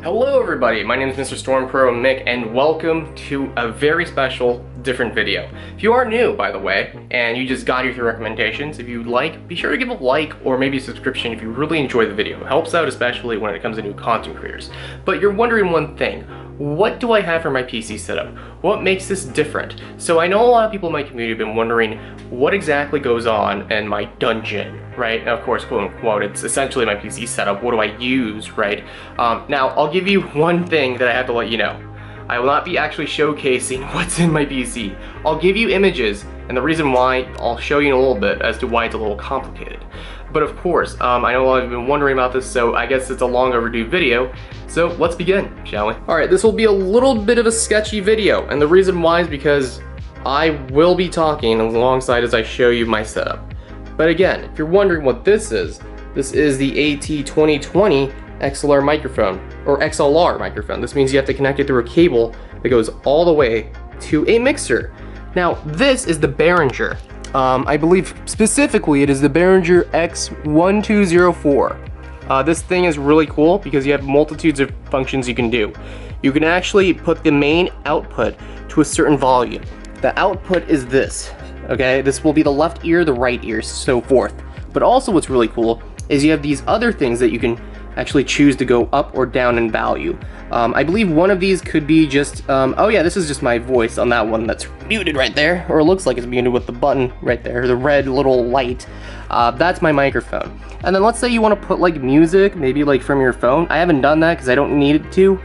Hello everybody, my name is MrStormCrow Mick, and welcome to a very special, different video. If you are new, by the way, and you just got here through recommendations, if you like, be sure to give a like or maybe a subscription if you really enjoy the video. It helps out especially when it comes to new content creators. But you're wondering one thing, what do I have for my PC setup? What makes this different? So I know a lot of people in my community have been wondering what exactly goes on in my dungeon, right? Now, of course, quote unquote, it's essentially my PC setup. What do I use, right? Now, I'll give you one thing that I have to let you know. I will not be actually showcasing what's in my PC. I'll give you images, and the reason why I'll show you in a little bit as to why it's a little complicated. But of course, I know a lot of you have been wondering about this, so I guess it's a long overdue video. So let's begin, shall we? Alright, this will be a little bit of a sketchy video, and the reason why is because I will be talking alongside as I show you my setup. But again, if you're wondering what this is the AT2020 XLR microphone, or XLR microphone. This means you have to connect it through a cable that goes all the way to a mixer. Now, this is the Behringer. I believe specifically it is the Behringer X1204. This thing is really cool because you have multitudes of functions you can do. You can actually put the main output to a certain volume. The output is this, okay? This will be the left ear, the right ear, so forth. But also what's really cool is you have these other things that you can actually choose to go up or down in value. I believe one of these could be just, oh yeah, this is just my voice on that one that's muted right there, or it looks like it's muted with the button right there, the red little light. That's my microphone. And then let's say you want to put like music, maybe like from your phone. I haven't done that because I don't need it to.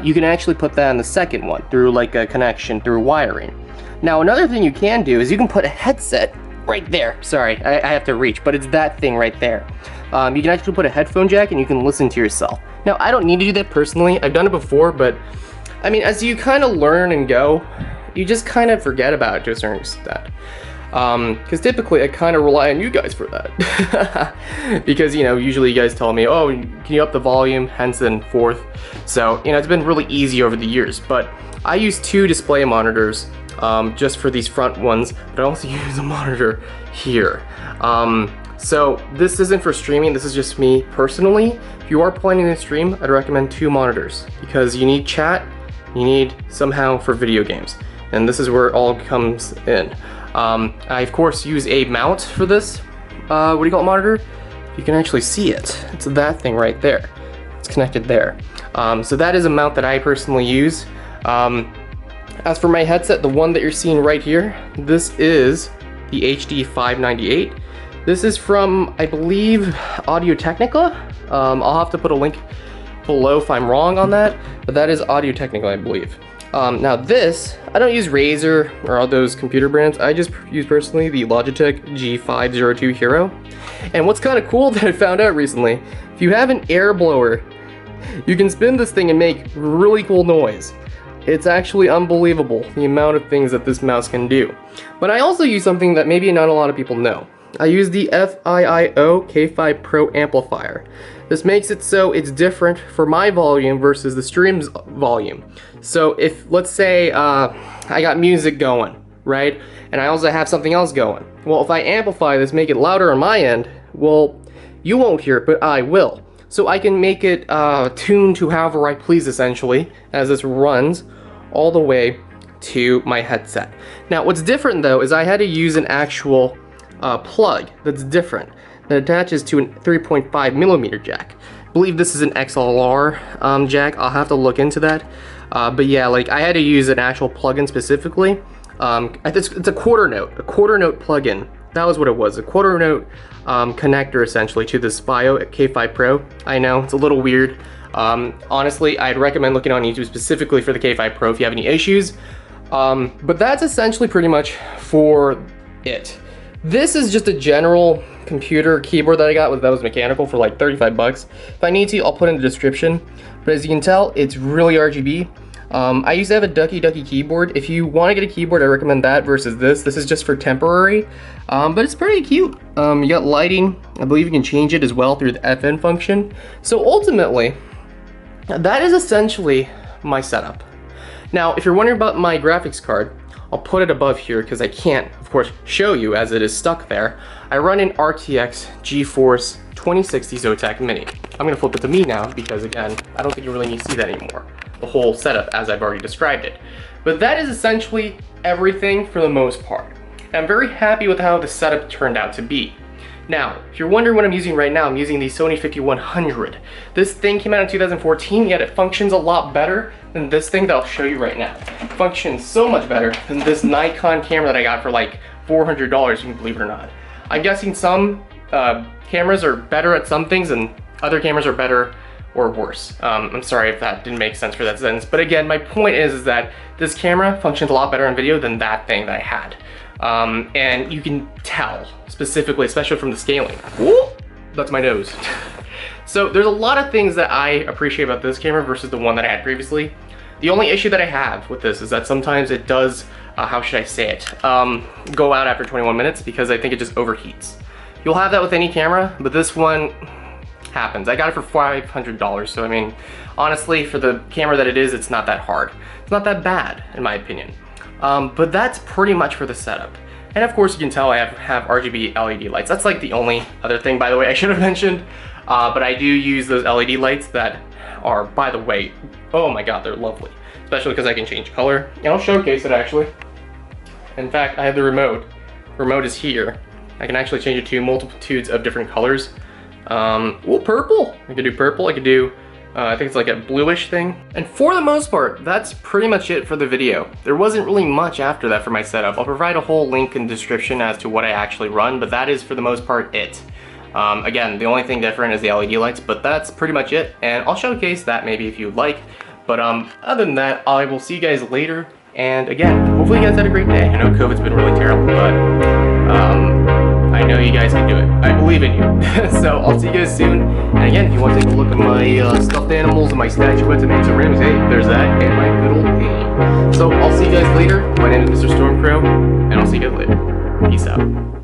You can actually put that on the second one through like a connection through wiring. Now another thing you can do is you can put a headset right there. Sorry, I have to reach, but it's that thing right there. You can actually put a headphone jack and you can listen to yourself. Now, I don't need to do that personally. I've done it before, but I mean, as you kind of learn and go, you just kind of forget about it to a certain extent. Because typically I kind of rely on you guys for that. Because, you know, usually you guys tell me, oh, can you up the volume, hence and forth. So, you know, it's been really easy over the years, but I use two display monitors just for these front ones, but I also use a monitor here. So this isn't for streaming, this is just me personally. If you are planning to stream, I'd recommend two monitors because you need chat, you need somehow for video games. And this is where it all comes in. I of course use a mount for this, what do you call it, monitor? You can actually see it. It's that thing right there. It's connected there. So that is a mount that I personally use. As for my headset, the one that you're seeing right here, this is the HD598. This is from, I believe, Audio-Technica. I'll have to put a link below if I'm wrong on that, but that is Audio-Technica, I believe. Now this, I don't use Razer or all those computer brands. I just use personally the Logitech G502 Hero. And what's kind of cool that I found out recently, if you have an air blower, you can spin this thing and make really cool noise. It's actually unbelievable the amount of things that this mouse can do. But I also use something that maybe not a lot of people know. I use the FIIO K5 Pro amplifier. This makes it so it's different for my volume versus the stream's volume. So if, let's say, I got music going, right? And I also have something else going. Well, if I amplify this, make it louder on my end, well, you won't hear it, but I will. So I can make it tuned to however I please, essentially, as this runs all the way to my headset. Now, what's different, though, is I had to use an actual plug that's different, that attaches to a 3.5 millimeter jack. I believe this is an XLR jack. I'll have to look into that. But yeah, like I had to use an actual plug-in specifically. It's a quarter note plug-in. That was what it was, a quarter note connector essentially to this FIIO K5 Pro. I know, it's a little weird. Honestly, I'd recommend looking on YouTube specifically for the K5 Pro if you have any issues. But that's essentially pretty much for it. This is just a general computer keyboard that I got that was mechanical for like 35 bucks. If I need to, I'll put in the description. But as you can tell, it's really RGB. I used to have a Ducky keyboard. If you want to get a keyboard, I recommend that versus this. This is just for temporary, but it's pretty cute. You got lighting. I believe you can change it as well through the FN function. So ultimately, that is essentially my setup. Now, if you're wondering about my graphics card, I'll put it above here because I can't, of course, show you as it is stuck there. I run an RTX GeForce 2060 Zotac Mini. I'm gonna flip it to me now because again, I don't think you really need to see that anymore. The whole setup as I've already described it. But that is essentially everything for the most part. I'm very happy with how the setup turned out to be. Now, if you're wondering what I'm using right now, I'm using the Sony 5100. This thing came out in 2014, yet it functions a lot better than this thing that I'll show you right now. It functions so much better than this Nikon camera that I got for like $400, you can believe it or not. I'm guessing some cameras are better at some things and other cameras are better or worse. I'm sorry if that didn't make sense for that sentence, but again, my point is that this camera functions a lot better in video than that thing that I had. And you can tell specifically, especially from the scaling. Ooh, that's my nose. So there's a lot of things that I appreciate about this camera versus the one that I had previously. The only issue that I have with this is that sometimes it does, how should I say it, go out after 21 minutes because I think it just overheats. You'll have that with any camera, but this one happens. I got it for $500, so I mean, honestly, for the camera that it is, it's not that hard. It's not that bad, in my opinion. But that's pretty much for the setup. And of course you can tell I have RGB LED lights. That's like the only other thing, by the way, I should have mentioned. But I do use those LED lights that are, by the way, oh my god, they're lovely. Especially because I can change color. And I'll showcase it actually. In fact, I have the remote. The remote is here. I can actually change it to multitudes of different colors. Ooh, purple! I could do purple, I could do I think it's like a bluish thing. And for the most part, that's pretty much it for the video. There wasn't really much after that for my setup. I'll provide a whole link in the description as to what I actually run, but that is for the most part it. Again, the only thing different is the LED lights, but that's pretty much it. And I'll showcase that maybe if you'd like. But other than that, I will see you guys later. And again, hopefully you guys had a great day. I know COVID's been really terrible, but I know you guys can do it. I believe in you. So I'll see you guys soon. And again, if you want to take a look at my stuffed animals and my statuettes and answer rims, hey, there's that, and my good old painting. So I'll see you guys later. My name is MrStormCrow, and I'll see you guys later. Peace out.